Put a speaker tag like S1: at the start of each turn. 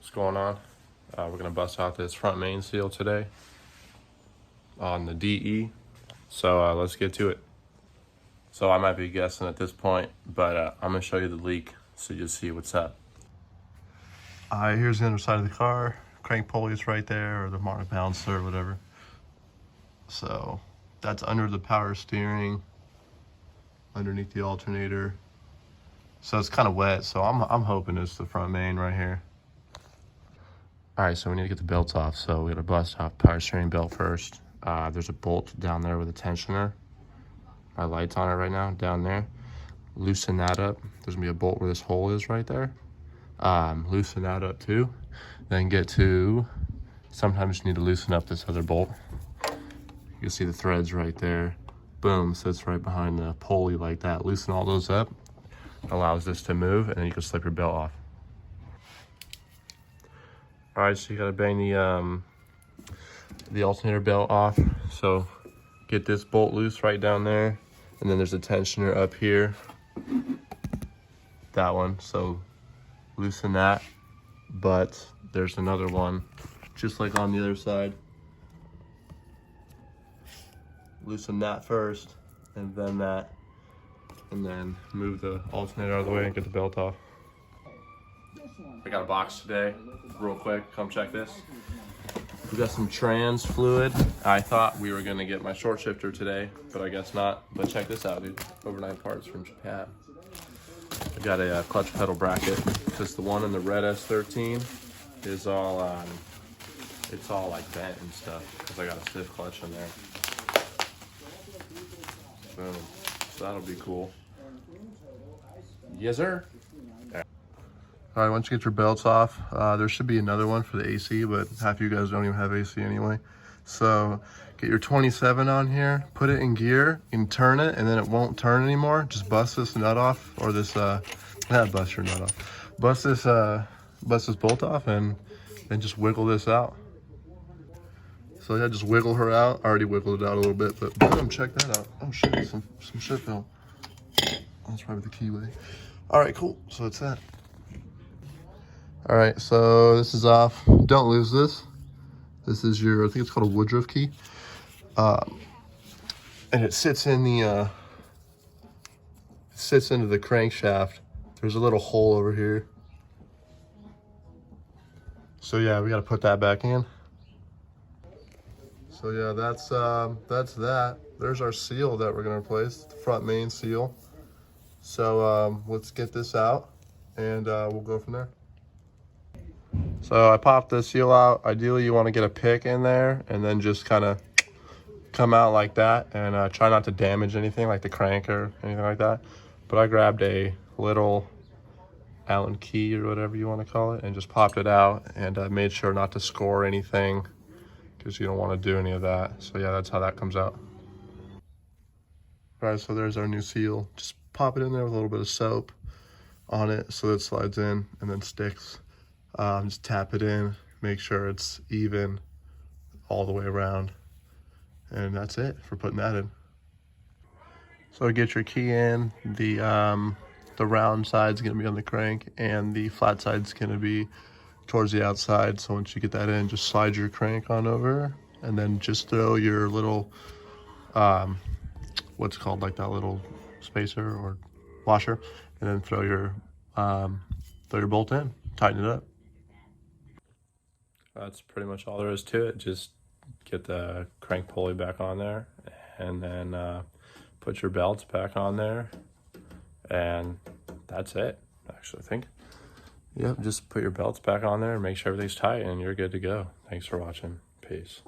S1: What's going on? We're gonna bust out this front main seal today on the DE. So let's get to it. So I might be guessing at this point, but I'm gonna show you the leak so you see what's up. Here's the underside of the car. Crank pulley's right there, or the Mark bouncer or whatever. So that's under the power steering, underneath the alternator. So it's kind of wet, so I'm hoping it's the front main right here. All right, so we need to get the belts off. So we gotta bust off power steering belt first. There's a bolt down there with a tensioner. My light's on it right now, down there. Loosen that up. There's gonna be a bolt where this hole is right there. Loosen that up too. Then get to, sometimes you need to loosen up this other bolt. You can see the threads right there. Boom, sits right behind the pulley like that. Loosen all those up. Allows this to move, and then you can slip your belt off. All right, so you gotta bang the alternator belt off. So get this bolt loose right down there, and then there's a tensioner up here. That one, so loosen that. But there's another one, just like on the other side. Loosen that first, and then that. And then move the alternator out of the way and get the belt off. I got a box today, real quick, come check this. We got some trans fluid. I thought we were gonna get my short shifter today, but I guess not. But check this out, dude, overnight parts from Japan. I got a clutch pedal bracket, because the one in the red S13 is all, it's all like bent and stuff, because I got a stiff clutch in there. Boom, so that'll be cool. Yes, sir. All right, once you get your belts off, there should be another one for the AC, but half of you guys don't even have AC anyway. So get your 27 on here, put it in gear, and turn it, and then it won't turn anymore. Just bust this nut off, or this, bust your nut off. Bust this bolt off, and then just wiggle this out. So yeah, just wiggle her out. I already wiggled it out a little bit, but boom, check that out. Oh shit, some shit fell. That's probably the keyway. All right, cool, so it's that. All right, so this is off. Don't lose this. This is your, I think it's called a Woodruff key. And it sits in the, it sits into the crankshaft. There's a little hole over here. So yeah, we gotta put that back in. So yeah, that's that. There's our seal that we're gonna replace, the front main seal. So let's get this out, and we'll go from there. So I popped the seal out. Ideally, you want to get a pick in there and then just kind of come out like that, and try not to damage anything like the crank or anything like that. But I grabbed a little Allen key or whatever you want to call it and just popped it out, and made sure not to score anything, because you don't want to do any of that. So yeah, that's how that comes out. All right, so there's our new seal. Just pop it in there with a little bit of soap on it so it slides in and then sticks. Just tap it in, make sure it's even all the way around, and that's it for putting that in. So get your key in. The round side's gonna be on the crank, and the flat side's gonna be towards the outside. So once you get that in, just slide your crank on over, and then just throw your little, what's called like that little spacer or washer, and then throw your bolt in, tighten it up. That's pretty much all there is to it. Just get the crank pulley back on there, and then put your belts back on there, and that's it, actually, I think. Yep, just put your belts back on there and make sure everything's tight, and you're good to go. Thanks for watching. Peace.